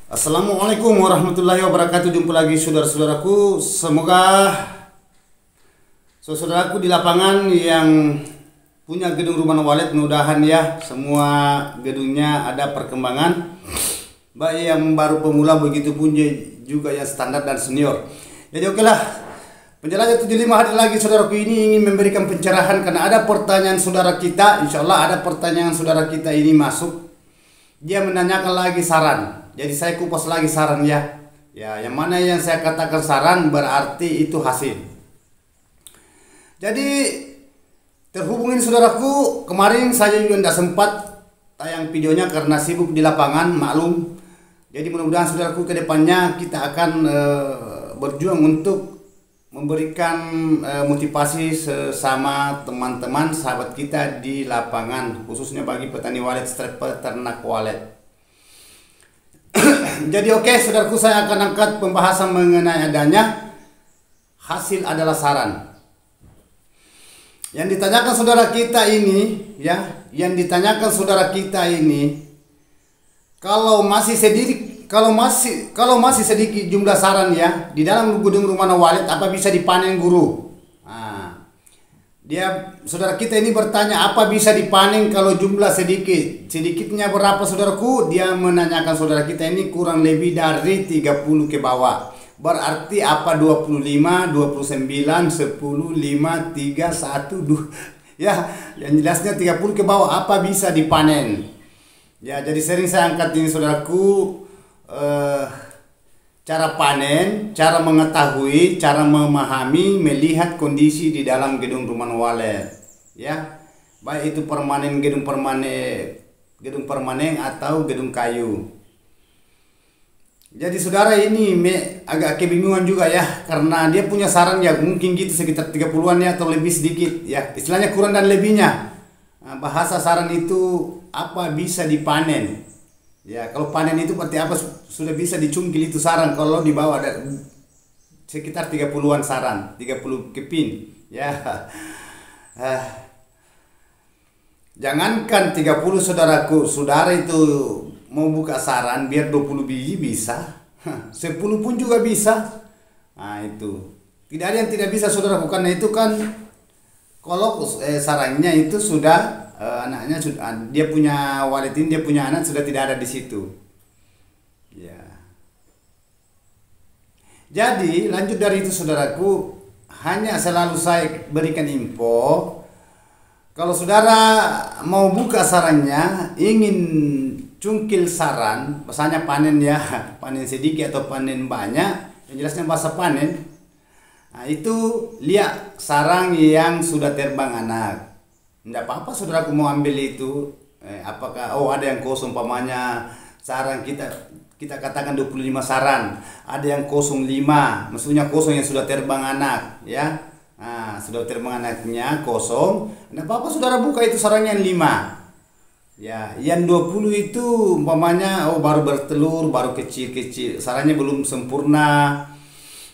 Assalamualaikum warahmatullahi wabarakatuh. Jumpa lagi saudara-saudaraku. Semoga saudaraku di lapangan yang punya gedung rumah walet, mudah-mudahan ya semua gedungnya ada perkembangan. Baik yang baru pemula, begitu pun juga yang standar dan senior. Jadi oke lah, penjelajah 75 hari lagi saudaraku ini ingin memberikan pencerahan karena ada pertanyaan saudara kita. Insya Allah ada pertanyaan saudara kita ini masuk. Dia menanyakan lagi saran. Jadi saya kupas lagi saran ya. Ya, yang mana yang saya katakan saran berarti itu hasil. Jadi terhubungin saudaraku, kemarin saya juga tidak sempat tayang videonya karena sibuk di lapangan, maklum. Jadi mudah-mudahan saudaraku ke depannya kita akan berjuang untuk memberikan motivasi sesama teman-teman sahabat kita di lapangan, khususnya bagi petani walet, peternak walet. Jadi oke, saudaraku, saya akan angkat pembahasan mengenai adanya hasil adalah saran. Yang ditanyakan saudara kita ini ya, kalau masih sedikit jumlah saran ya di dalam gedung rumah walet, apa bisa dipanen guru? Saudara kita ini bertanya apa bisa dipanen kalau jumlah sedikit. Sedikitnya berapa saudaraku? Dia menanyakan saudara kita ini kurang lebih dari 30 ke bawah. Berarti apa 25, 29, 10, 5, 3, 1, 2. Ya, yang jelasnya 30 ke bawah apa bisa dipanen. Ya, jadi sering saya angkat ini saudaraku, cara panen, cara mengetahui, cara memahami, melihat kondisi di dalam gedung rumah walet. Ya, baik itu gedung permanen atau gedung kayu. Jadi saudara ini agak kebingungan juga ya, karena dia punya saran ya mungkin gitu sekitar 30-an ya atau lebih sedikit ya, istilahnya kurang dan lebihnya. Bahasa saran itu apa bisa dipanen. Ya, kalau panen itu berarti apa sudah bisa dicungkil itu saran kalau di bawah ada sekitar 30-an saran, 30 kepin ya. Jangankan 30 saudaraku, saudara itu mau buka saran biar 20 biji bisa. 10 pun juga bisa. Nah, itu. Tidak ada yang tidak bisa saudaraku, karena itu kan kalau sarannya itu sudah anaknya sudah, dia punya walet ini, dia punya anak sudah tidak ada di situ. Ya. Jadi lanjut dari itu saudaraku, hanya selalu saya berikan info. Kalau saudara mau buka sarannya, ingin cungkil saran, misalnya panen ya, panen sedikit atau panen banyak, yang jelasnya bahasa panen. Nah, itu lihat sarang yang sudah terbang anak. Tidak apa-apa saudaraku mau ambil itu. Apakah ada yang kosong, pamannya sarang kita katakan 25 saran, ada yang kosong 5, maksudnya kosong yang sudah terbang anak ya. Nah, sudah terbang anaknya kosong, tidak apa-apa saudara buka itu sarangnya yang 5. Ya, yang 20 itu umpamanya baru bertelur, baru kecil-kecil, sarangnya belum sempurna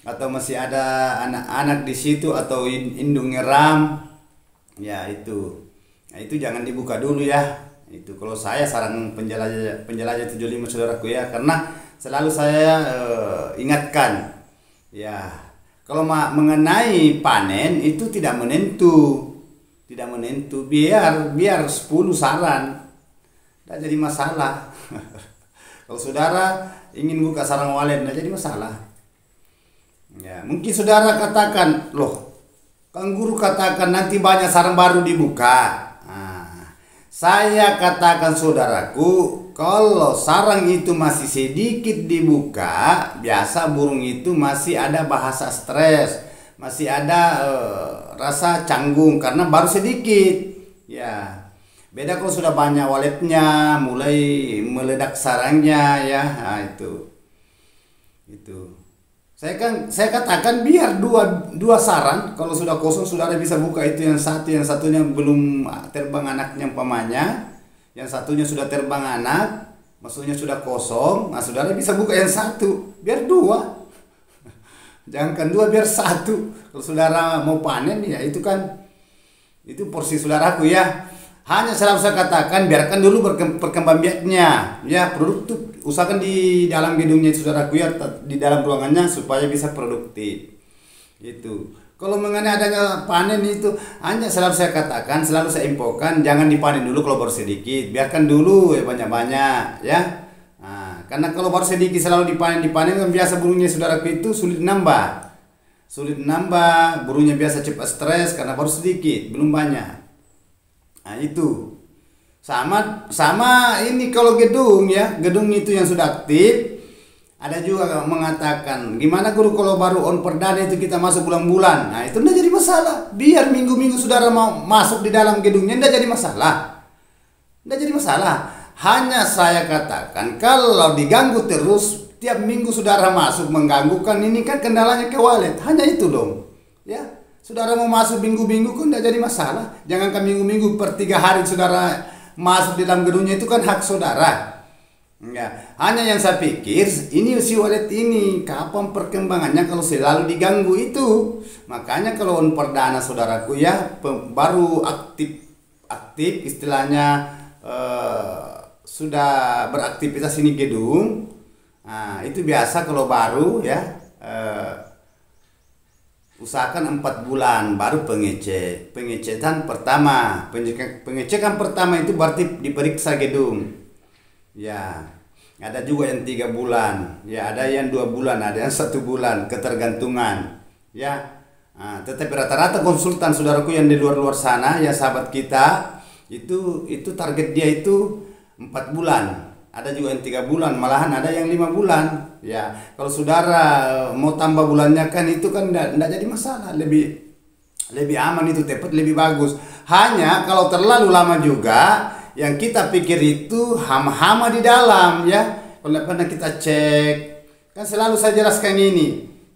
atau masih ada anak-anak di situ atau indung ngeram. Ya, itu. Nah, itu jangan dibuka dulu ya. Itu kalau saya saran penjelajah 75 saudaraku ya, karena selalu saya ingatkan ya, kalau mengenai panen itu tidak menentu. Biar 10 saran tidak jadi masalah. Kalau saudara ingin buka sarang walet tidak jadi masalah. Ya, mungkin saudara katakan, loh, Kang Guru katakan nanti banyak sarang baru dibuka. Saya katakan saudaraku, kalau sarang itu masih sedikit dibuka, biasa burung itu masih ada bahasa stres, masih ada rasa canggung karena baru sedikit. Ya, beda kalau sudah banyak waletnya, mulai meledak sarangnya ya. Nah, itu. Saya katakan biar dua saran, kalau sudah kosong saudara bisa buka itu yang satunya belum terbang anaknya pamannya, yang satunya sudah terbang anak, maksudnya sudah kosong. Nah, saudara bisa buka yang satu, biar 2. Jangan 2 biar 1. Kalau saudara mau panen ya itu kan itu porsi saudaraku ya. Hanya selalu saya katakan biarkan dulu perkembangbiaknya, ya produktif. Usahakan di dalam gedungnya saudaraku ya, di dalam ruangannya supaya bisa produktif. Itu. Kalau mengenai adanya panen itu, hanya selalu saya katakan, selalu saya infokan, jangan dipanen dulu kalau baru sedikit, biarkan dulu ya banyak-banyak, ya. Nah, karena kalau baru sedikit selalu dipanen kan biasa burungnya saudaraku itu sulit nambah, burungnya biasa cepat stres karena baru sedikit, belum banyak. Nah itu sama ini kalau gedung ya, gedung itu yang sudah aktif. Ada juga mengatakan gimana guru kalau baru on perdana itu kita masuk bulan-bulan. Nah itu tidak jadi masalah, biar minggu-minggu saudara mau masuk di dalam gedungnya tidak jadi masalah, tidak jadi masalah. Hanya saya katakan kalau diganggu terus tiap minggu saudara masuk mengganggu, kan ini kan kendalanya ke walet, hanya itu dong ya. Saudara mau masuk minggu-minggu kan tidak jadi masalah. Jangankan minggu-minggu, per 3 hari saudara masuk di dalam gedungnya itu kan hak saudara. Ya, hanya yang saya pikir ini si walet ini kapan perkembangannya kalau selalu diganggu itu. Makanya kalau on perdana saudaraku ya baru aktif istilahnya sudah beraktivitas ini gedung. Nah, itu biasa kalau baru ya. Usahakan 4 bulan baru pengecekan pertama. Pengecekan pertama itu berarti diperiksa gedung. Ya, ada juga yang 3 bulan, ya ada yang 2 bulan, ada yang 1 bulan, ketergantungan. Ya, nah, tetapi rata-rata konsultan saudaraku yang di luar sana, ya sahabat kita itu target dia itu 4 bulan. Ada juga yang 3 bulan, malahan ada yang 5 bulan. Ya, kalau saudara mau tambah bulannya kan itu kan tidak jadi masalah, lebih aman itu, tepat lebih bagus. Hanya kalau terlalu lama juga, yang kita pikir itu hama-hama di dalam ya. Kalau pernah kita cek, kan selalu saya jelaskan ini.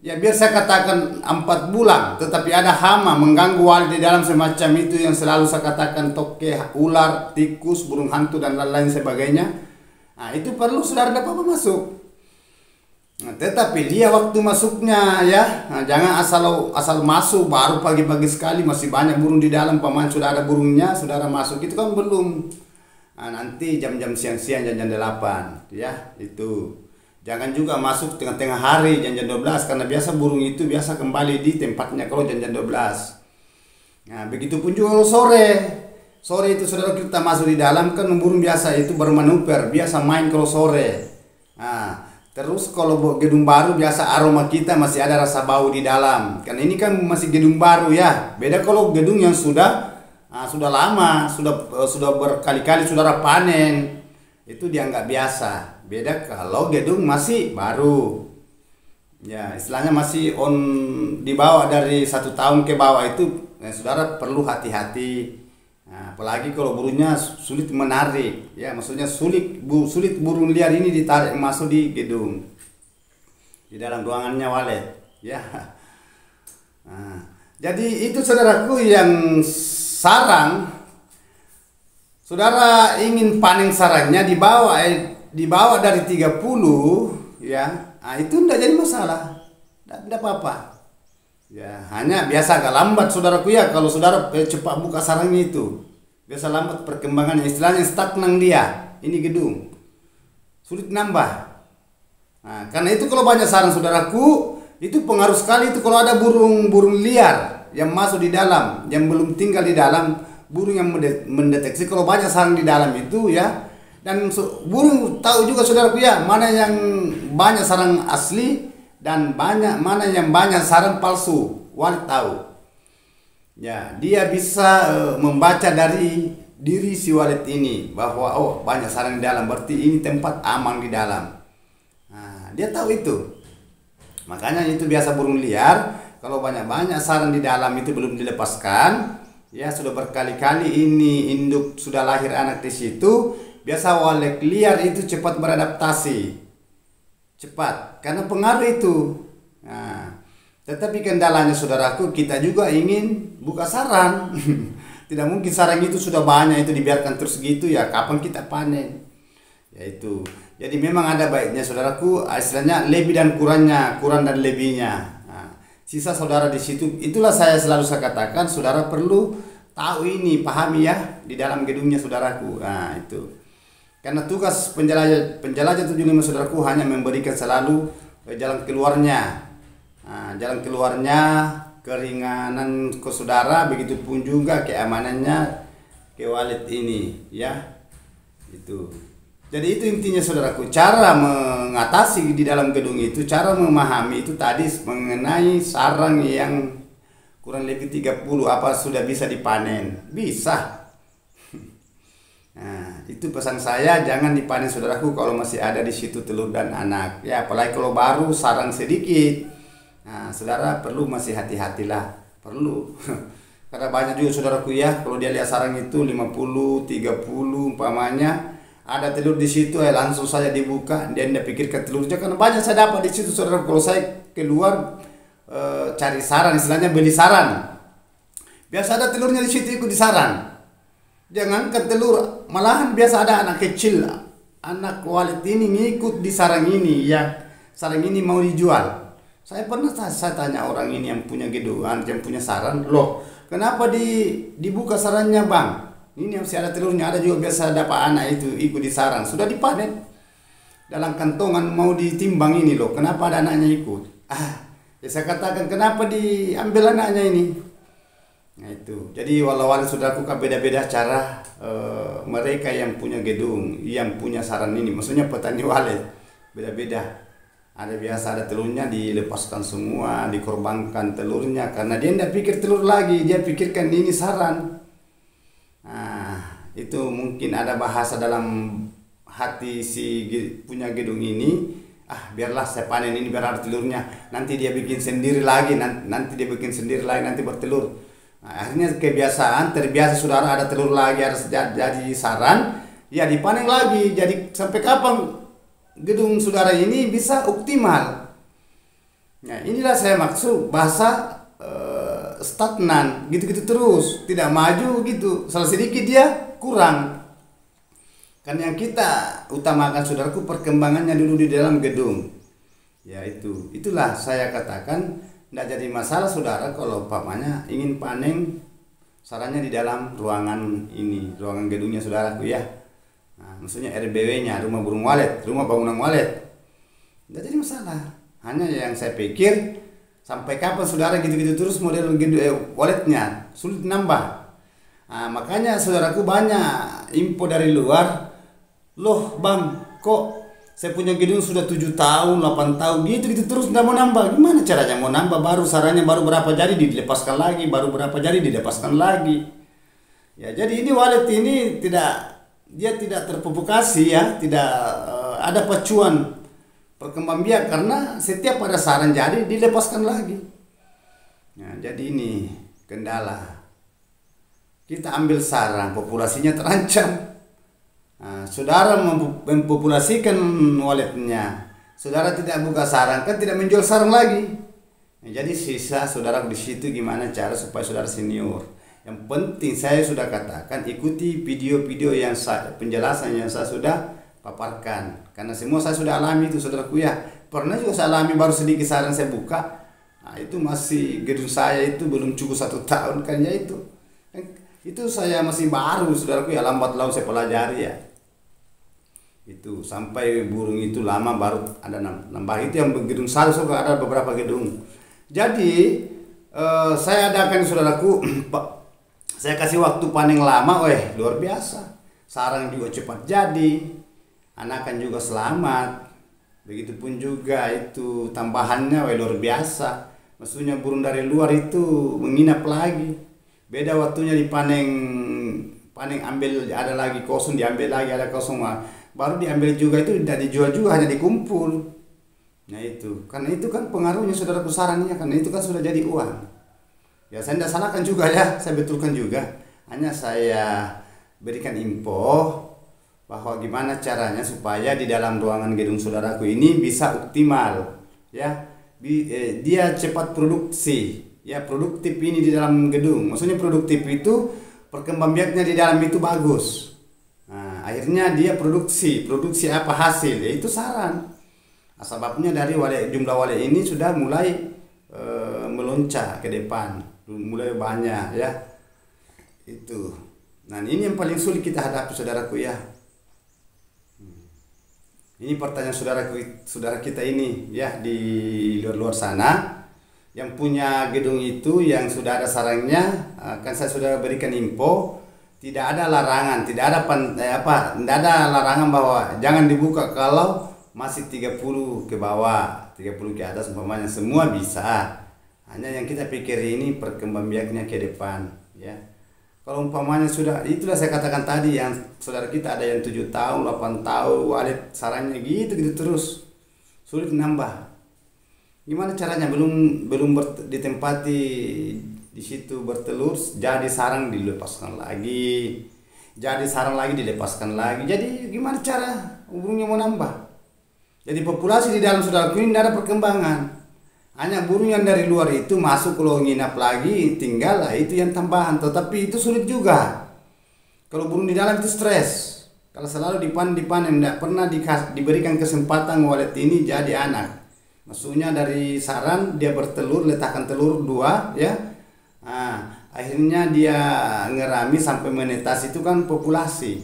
Ya biar saya katakan 4 bulan, tetapi ada hama mengganggu walet di dalam semacam itu yang selalu saya katakan toke, ular, tikus, burung hantu dan lain-lain sebagainya. Nah itu perlu saudara dapat masuk. Nah, tetapi dia waktu masuknya ya, nah, jangan asal masuk baru pagi-pagi sekali masih banyak burung di dalam, paman sudah ada burungnya, saudara masuk itu kan belum. Nah, nanti jam-jam siang-siang jam-jam 8 ya itu. Jangan juga masuk tengah-tengah hari jam-jam 12 karena biasa burung itu biasa kembali di tempatnya kalau jam-jam 12. Nah, begitupun juga kalau sore. Sore itu saudara kita masuk di dalam kan burung biasa itu bermanuver, biasa main kalau sore. Nah, terus kalau gedung baru biasa aroma kita masih ada rasa bau di dalam. Karena ini kan masih gedung baru ya. Beda kalau gedung yang sudah lama, sudah berkali-kali saudara panen. Itu dianggap biasa. Beda kalau gedung masih baru. Ya, istilahnya masih di bawah dari 1 tahun ke bawah itu, saudara perlu hati-hati. Nah, apalagi kalau burungnya sulit menarik, ya maksudnya sulit burung liar ini ditarik masuk di gedung, di dalam ruangannya walet, ya. Nah, jadi itu saudaraku yang sarang. Saudara ingin panen sarangnya di bawah dari 30, ya, nah, itu tidak jadi masalah, tidak apa-apa. Ya, hanya biasa agak lambat saudaraku ya kalau saudara cepat buka sarangnya itu. Biasa lambat perkembangannya, istilahnya stagnan dia. Ini gedung. Sulit nambah. Nah, karena itu kalau banyak sarang saudaraku, itu pengaruh sekali itu kalau ada burung liar yang masuk di dalam, yang belum tinggal di dalam, burung yang mendeteksi kalau banyak sarang di dalam itu ya. Dan burung tahu juga saudaraku ya, mana yang banyak sarang asli dan mana yang banyak sarang palsu. Walet tahu. Ya, dia bisa membaca dari diri si walet ini bahwa banyak sarang di dalam, berarti ini tempat aman di dalam. Nah, dia tahu itu. Makanya itu biasa burung liar kalau banyak-banyak sarang di dalam itu belum dilepaskan, ya sudah berkali-kali ini induk sudah lahir anak di situ, biasa walet liar itu cepat beradaptasi. Cepat karena pengaruh itu. Nah, tetapi kendalanya saudaraku, kita juga ingin buka sarang. Tidak mungkin sarang itu sudah banyak itu dibiarkan terus gitu ya, kapan kita panen? Yaitu. Jadi memang ada baiknya saudaraku, istilahnya lebih dan kurangnya, kurang dan lebihnya. Nah, sisa saudara di situ, itulah saya selalu katakan saudara perlu tahu ini, pahami ya di dalam gedungnya saudaraku. Nah itu. Karena tugas penjelajah 75 saudaraku hanya memberikan selalu jalan keluarnya. Nah, jalan keluarnya, keringanan ke saudara, begitupun juga keamanannya ke wallet ini ya. Itu. Jadi itu intinya saudaraku, cara mengatasi di dalam gedung itu, cara memahami itu tadi mengenai sarang yang kurang lebih 30 apa sudah bisa dipanen. Bisa. Nah, itu pesan saya, jangan dipanen saudaraku kalau masih ada di situ telur dan anak. Ya, apalagi kalau baru sarang sedikit. Nah, saudara perlu masih hati-hatilah, perlu. Karena banyak juga saudaraku ya, kalau dia lihat sarang itu 50, 30 umpamanya, ada telur di situ ya langsung saja dibuka, dia tidak pikirkan telurnya, karena banyak saya dapat di situ saudaraku. Kalau saya keluar cari sarang, istilahnya beli sarang, biasa ada telurnya di situ, ikut di sarang. Jangankan telur, malahan biasa ada anak kecil, anak wallet ini ngikut di sarang ini ya, sarang ini mau dijual. Saya pernah saya tanya orang ini yang punya gedungan, yang punya sarang, loh kenapa dibuka sarangnya bang? Ini masih ada telurnya, ada juga biasa dapat anak itu ikut di sarang, sudah dipanen dalam kantongan mau ditimbang ini loh, kenapa ada anaknya ikut? Ya saya katakan kenapa diambil anaknya ini? Nah itu, jadi walau-walau saudaraku kan beda-beda cara mereka yang punya gedung, yang punya sarang ini, maksudnya petani walet beda-beda. Ada biasa ada telurnya dilepaskan semua, dikorbankan telurnya karena dia tidak pikir telur lagi, dia pikirkan ini sarang. Nah itu mungkin ada bahasa dalam hati si punya gedung ini, biarlah saya panen ini biar ada telurnya, nanti dia bikin sendiri lagi, nanti dia bikin sendiri lagi, nanti bertelur. Nah, akhirnya kebiasaan, terbiasa saudara ada telur lagi, ada jadi sarang, ya dipanen lagi. Jadi sampai kapan gedung saudara ini bisa optimal? Nah inilah saya maksud bahasa stagnan, gitu-gitu terus, tidak maju gitu. Salah sedikit dia kurang. Kan yang kita utamakan saudaraku perkembangannya dulu di dalam gedung. Ya itulah saya katakan. Tidak jadi masalah saudara kalau umpamanya ingin panen sarangnya di dalam ruangan ini, ruangan gedungnya saudaraku ya. Nah, maksudnya RBW-nya, rumah burung walet, rumah bangunan walet. Tidak jadi masalah. Hanya yang saya pikir sampai kapan saudara gitu-gitu terus model waletnya sulit nambah. Nah, makanya saudaraku banyak info dari luar. Loh bang, kok saya punya gedung sudah 7 tahun, 8 tahun gitu terus tidak mau nambah. Gimana caranya mau nambah? Baru sarangnya baru berapa jadi dilepaskan lagi, baru berapa jadi dilepaskan lagi. Ya jadi ini walet ini dia tidak terprovokasi ya, tidak ada pacuan perkembangbiak karena setiap ada sarang jadi dilepaskan lagi. Nah, jadi ini kendala. Kita ambil sarang, populasinya terancam. Nah, saudara mempopulasikan waletnya, saudara tidak buka sarang kan tidak menjual sarang lagi. Nah, jadi sisa saudara di situ gimana cara supaya saudara senior. Yang penting saya sudah katakan ikuti video-video yang penjelasan yang saya sudah paparkan karena semua saya sudah alami itu saudaraku ya. Pernah juga saya alami baru sedikit sarang saya buka. Nah, itu masih gedung saya itu belum cukup 1 tahun kan ya itu. Itu saya masih baru saudaraku ya, lambat laun saya pelajari ya. Itu sampai burung itu lama baru ada nambah. Itu yang gedung satu ada beberapa gedung. Jadi saya adakan saudaraku saya kasih waktu panen lama, luar biasa. Sarang juga cepat jadi, anakan juga selamat. Begitupun juga itu tambahannya luar biasa. Maksudnya burung dari luar itu menginap lagi. Beda waktunya dipanen, ambil ada lagi kosong, diambil lagi ada kosong. Baru diambil juga itu tidak dijual juga, hanya dikumpul. Nah itu, karena itu kan pengaruhnya saudaraku sarangnya, karena itu kan sudah jadi uang. Ya saya tidak salahkan juga ya, saya betulkan juga. Hanya saya berikan info bahwa gimana caranya supaya di dalam ruangan gedung saudaraku ini bisa optimal. Ya, dia cepat produksi, ya produktif ini di dalam gedung. Maksudnya produktif itu perkembangbiaknya di dalam itu bagus. Nah, akhirnya dia produksi apa hasil? Yaitu sarang. Nah, sebabnya dari jumlah walet ini sudah mulai melonjak ke depan, mulai banyak ya. Itu. Nah, ini yang paling sulit kita hadapi saudaraku ya. Ini pertanyaan saudara kita ini ya di luar sana yang punya gedung itu, yang sudah ada sarangnya. Kan saya sudah berikan info, tidak ada larangan, tidak ada larangan bahwa jangan dibuka kalau masih 30 ke bawah, 30 ke atas umpamanya, semua bisa. Hanya yang kita pikir ini perkembangbiaknya ke depan ya. Kalau umpamanya sudah, itulah saya katakan tadi, yang saudara kita ada yang 7 tahun, 8 tahun, walet sarangnya gitu terus, sulit nambah. Gimana caranya? Belum ditempati di situ bertelur, jadi sarang dilepaskan lagi, jadi sarang lagi dilepaskan lagi. Jadi gimana cara burungnya mau nambah? Jadi populasi di dalam saudara ini tidak ada perkembangan. Hanya burung yang dari luar itu masuk, kalau nginap lagi tinggal lah, itu yang tambahan. Tetapi itu sulit juga. Kalau burung di dalam itu stres. Kalau selalu dipanen, tidak pernah diberikan kesempatan walet ini jadi anak. Maksudnya dari sarang dia bertelur, letakkan telur 2 ya. Nah, akhirnya dia ngerami sampai menetas, itu kan populasi.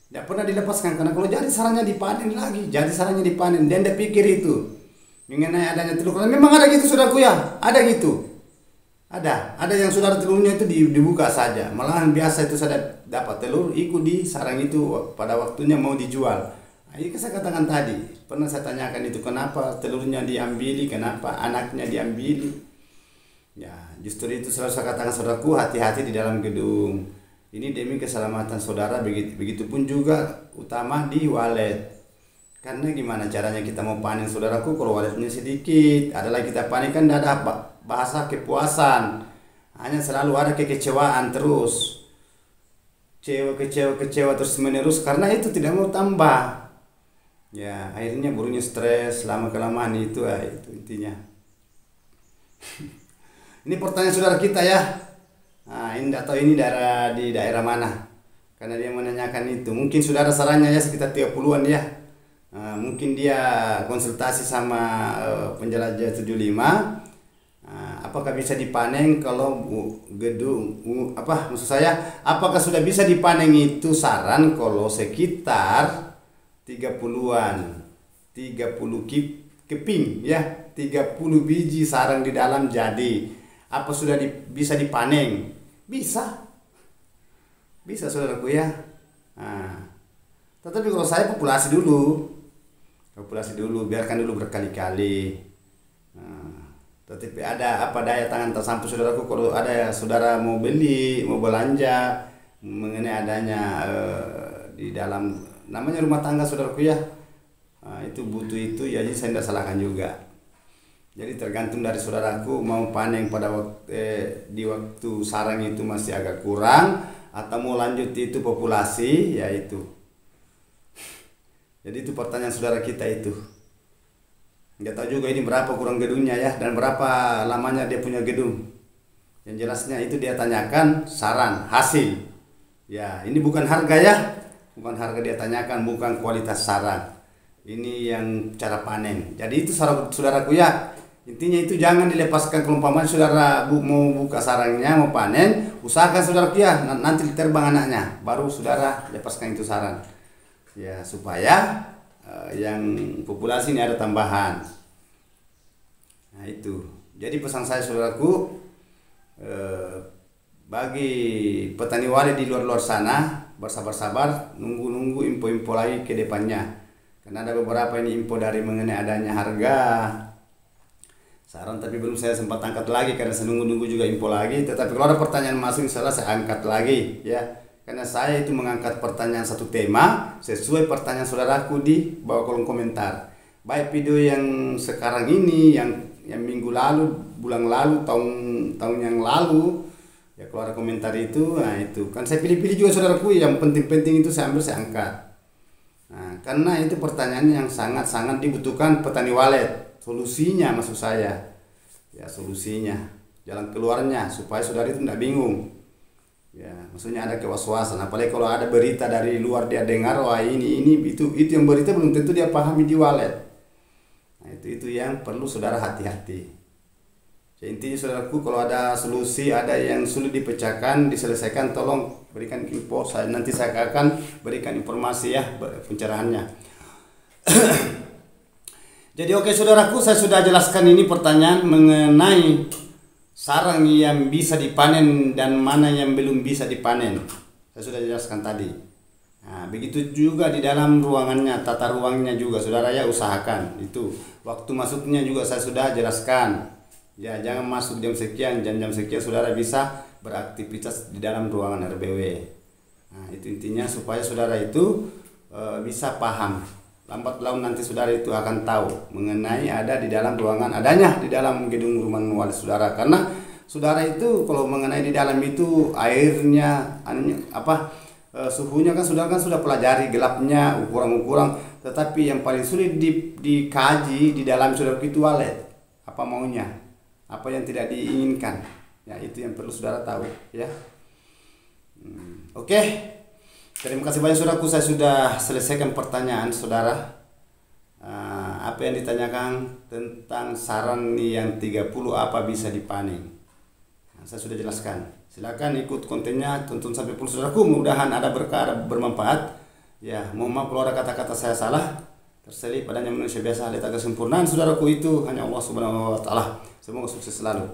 Tidak pernah dilepaskan, karena kalau jadi sarangnya dipanen lagi, jadi sarangnya dipanen. Dia tidak pikir itu mengenai adanya telur. Karena memang ada gitu saudaraku ya, ada gitu. Ada yang saudara telurnya itu dibuka saja. Malahan biasa itu saya dapat telur ikut di sarang itu pada waktunya mau dijual. Nah, ini saya katakan tadi, pernah saya tanyakan itu, kenapa telurnya diambili, kenapa anaknya diambili. Ya, justru itu selalu saya katakan saudaraku, hati-hati di dalam gedung. Ini demi keselamatan saudara, begitupun juga utama di walet. Karena gimana caranya kita mau panen saudaraku kalau waletnya sedikit, adalah kita panen kan tidak ada bahasa kepuasan, hanya selalu ada kekecewaan terus, kecewa terus menerus, karena itu tidak mau tambah. Ya, akhirnya burungnya stres lama kelamaan, itu intinya. Ini pertanyaan saudara kita ya. Nah, ini tidak tahu ini di daerah mana, karena dia menanyakan itu. Mungkin saudara sarannya ya sekitar 30-an ya. Mungkin dia konsultasi sama penjelajah 75. Apakah bisa dipanen kalau gedung, maksud saya, apakah sudah bisa dipanen itu saran kalau sekitar 30-an, 30 keping ya, 30 biji sarang di dalam jadi. Apa sudah bisa dipanen? Bisa saudaraku ya. Tetapi kalau saya populasi dulu, biarkan dulu berkali-kali. Tetapi ada daya tangan tersampu saudaraku, kalau ada saudara mau beli, mau belanja mengenai adanya di dalam namanya rumah tangga saudaraku ya, itu butuh itu ya, jadi saya tidak salahkan juga. Jadi tergantung dari saudaraku mau panen pada di waktu sarang itu masih agak kurang, atau mau lanjut itu populasi, ya itu. Jadi itu pertanyaan saudara kita itu. Nggak tahu juga ini berapa kurang gedungnya ya, dan berapa lamanya dia punya gedung. Yang jelasnya itu dia tanyakan saran hasil. Ya, ini bukan harga ya, bukan harga dia tanyakan, bukan kualitas sarang. Ini yang cara panen. Jadi itu saudaraku ya. Intinya itu jangan dilepaskan. Kalau umpamanya saudara mau buka sarangnya, mau panen, usahakan saudaraku ya, nanti terbang anaknya, baru saudara lepaskan itu sarang. Ya, supaya yang populasi ini ada tambahan. Nah itu. Jadi pesan saya saudaraku, bagi petani walet di luar sana, bersabar-sabar, nunggu info-info lagi ke depannya. Karena ada beberapa ini info dari mengenai adanya harga saran, tapi belum saya sempat angkat lagi karena saya nunggu juga info lagi. Tetapi kalau ada pertanyaan masuk, insyaallah saya angkat lagi ya. Karena saya itu mengangkat pertanyaan satu tema sesuai pertanyaan saudaraku di bawah kolom komentar. Baik video yang sekarang ini, yang minggu lalu, bulan lalu, tahun yang lalu, ya kalau ada komentar itu, nah itu kan saya pilih-pilih juga saudaraku, yang penting-penting itu saya ambil, saya angkat. Nah, karena itu pertanyaan yang sangat-sangat dibutuhkan petani walet. Solusinya maksud saya, ya solusinya, jalan keluarnya supaya saudara itu tidak bingung. Ya, maksudnya ada kewaswasan, apalagi kalau ada berita dari luar dia dengar, wah ini itu yang berita belum tentu dia pahami di walet. Nah, itu yang perlu saudara hati-hati. Jadi intinya saudaraku, kalau ada solusi, ada yang sulit dipecahkan, diselesaikan, tolong berikan info. Nanti saya akan berikan informasi ya pencerahannya. Jadi oke saudaraku, saya sudah jelaskan ini pertanyaan mengenai sarang yang bisa dipanen dan mana yang belum bisa dipanen. Saya sudah jelaskan tadi. Nah, begitu juga di dalam ruangannya, tata ruangnya juga saudara ya, usahakan itu. Waktu masuknya juga saya sudah jelaskan. Ya, jangan masuk jam sekian, jam sekian saudara bisa beraktivitas di dalam ruangan RBW. Nah, itu intinya supaya saudara itu bisa paham. Lambat laun nanti saudara itu akan tahu mengenai ada di dalam ruangan, adanya di dalam gedung rumah wali saudara. Karena saudara itu kalau mengenai di dalam itu airnya, suhunya kan sudah pelajari, gelapnya, ukuran-ukuran. Tetapi yang paling sulit dikaji di dalam saudara itu walet, apa maunya, apa yang tidak diinginkan, ya itu yang perlu saudara tahu ya. Oke. Terima kasih banyak saudaraku, saya sudah selesaikan pertanyaan saudara. Apa yang ditanyakan tentang saran yang 30 apa bisa dipanen, saya sudah jelaskan. Silakan ikut kontennya, tonton sampai full saudaraku, mudah-mudahan ada berkah, bermanfaat. Ya, mohon maaf kalau ada kata-kata saya salah, terselip padanya manusia biasa, letak kesempurnaan saudaraku itu hanya Allah Subhanahu wa taala. Semoga sukses selalu.